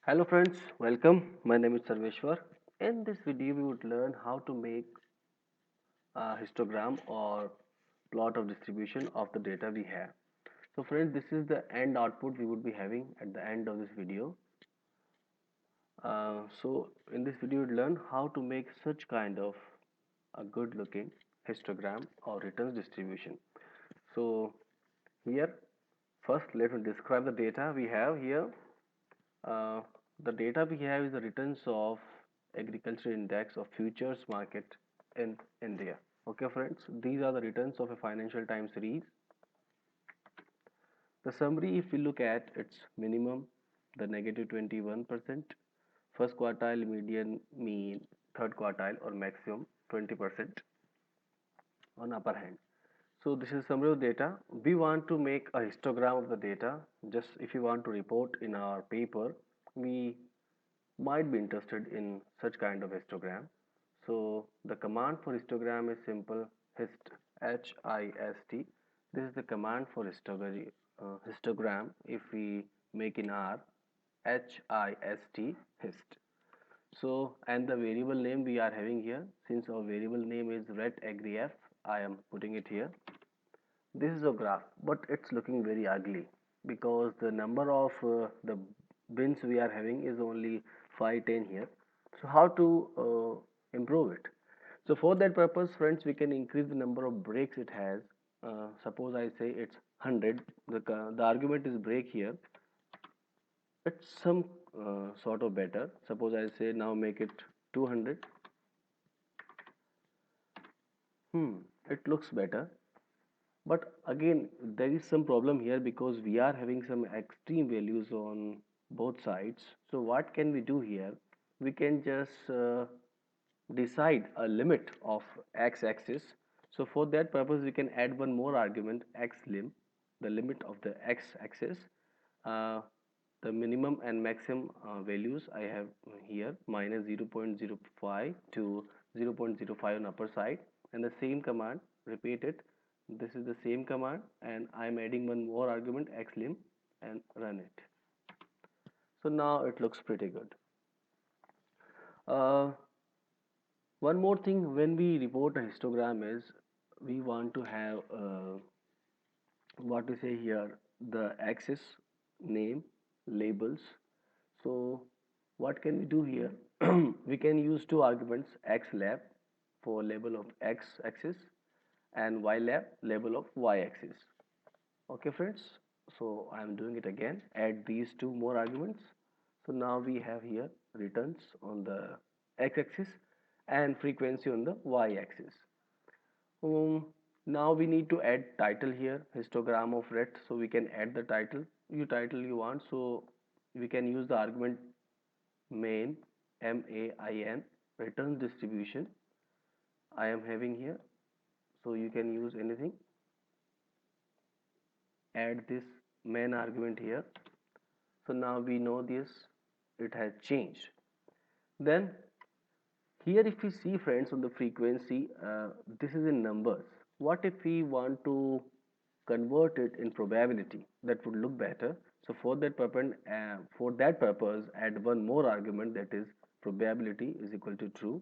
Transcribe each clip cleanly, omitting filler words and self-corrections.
Hello friends, welcome. My name is Sarveshwar. In this video, we would learn how to make a histogram or plot of distribution of the data we have. So friends, this is the end output we would be having at the end of this video. So in this video, we would learn how to make such kind of a good looking histogram or returns distribution. So here, first let me describe the data we have here. Uh, the data we have is the returns of agriculture index of futures market in India. Okay, friends, these are the returns of a Financial Times series. The summary, if we look at its minimum, the negative 21%, first quartile, median, mean, third quartile, or maximum 20% on upper hand. So this is summary of data. We want to make a histogram of the data. Just if you want to report in our paper, we might be interested in such kind of histogram. So the command for histogram is simple hist HIST. This is the command for histogram if we make in R hist. So and the variable name we are having here, since our variable name is ret agrif, I am putting it here. This is a graph, but it's looking very ugly because the number of the bins we are having is only 5, 10 here. So how to improve it? So for that purpose, friends, we can increase the number of breaks it has. Suppose I say it's 100. The argument is break here. It's some sort of better. Suppose I say now make it 200. It looks better. But again, there is some problem here because we are having some extreme values on both sides. So what can we do here? We can just decide a limit of x-axis. So for that purpose, we can add one more argument, xlim, the limit of the x-axis. Uh, the minimum and maximum values I have here, minus 0.05 to 0.05 on upper side, and the same command, repeat it. This is the same command, and I am adding one more argument, xlim, and run it. So now it looks pretty good. uh, One more thing, when we report a histogram is we want to have what we say here, the axis name labels. So what can we do here? We can use two arguments, xlab for label of x axis and ylab label of y axis. Okay friends, so I am doing it again, add these two more arguments. So now we have here returns on the x-axis and frequency on the y-axis. Now we need to add title here, histogram of ret. So we can add the title you want. So we can use the argument main, main, returns distribution I am having here. So you can use anything, add this main argument here. So now we know this, it has changed. Then here if we see friends on the frequency, this is in numbers. What if we want to convert it in probability? That would look better. So for that purpose, add one more argument, that is probability is equal to true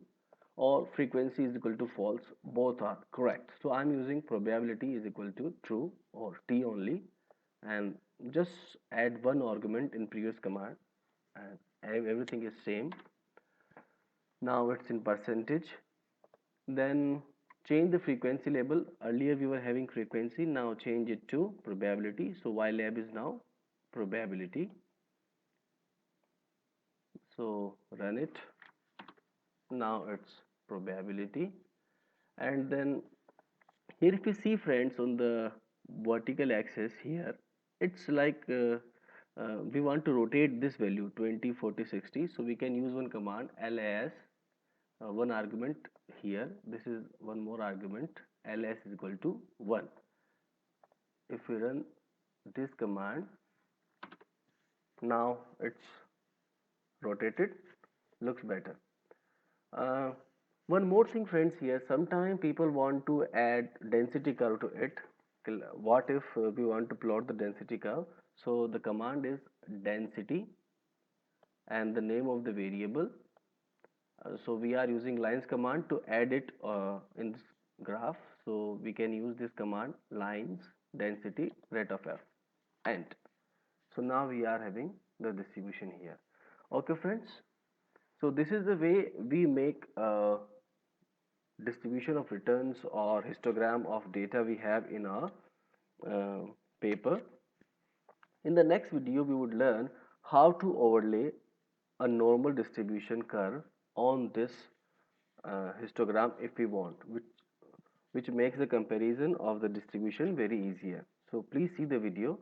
or frequency is equal to false. Both are correct. So I'm using probability is equal to true or T only, and just add one argument in previous command, and everything is same. Now it's in percentage. Then change the frequency label. Earlier we were having frequency, now change it to probability. So ylab is now probability. So run it. Now it's probability. And then here if you see friends on the vertical axis here, it's like we want to rotate this value 20, 40, 60. So we can use one command, las, one argument here. This is one more argument, ls is equal to 1. If we run this command, now it's rotated, looks better. uh, One more thing friends here, sometimes people want to add density curve to it. What if we want to plot the density curve? So the command is density and the name of the variable. So we are using lines command to add it in this graph. So we can use this command lines density rate of f and so now we are having the distribution here. Okay friends, so this is the way we make distribution of returns or histogram of data we have in our uh, paper. In the next video we would learn how to overlay a normal distribution curve on this histogram if we want, which makes the comparison of the distribution very easier. So please see the video.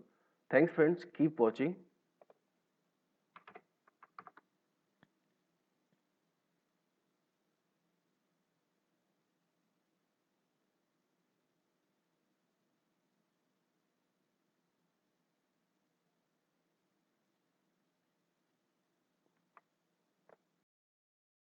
Thanks friends, keep watching.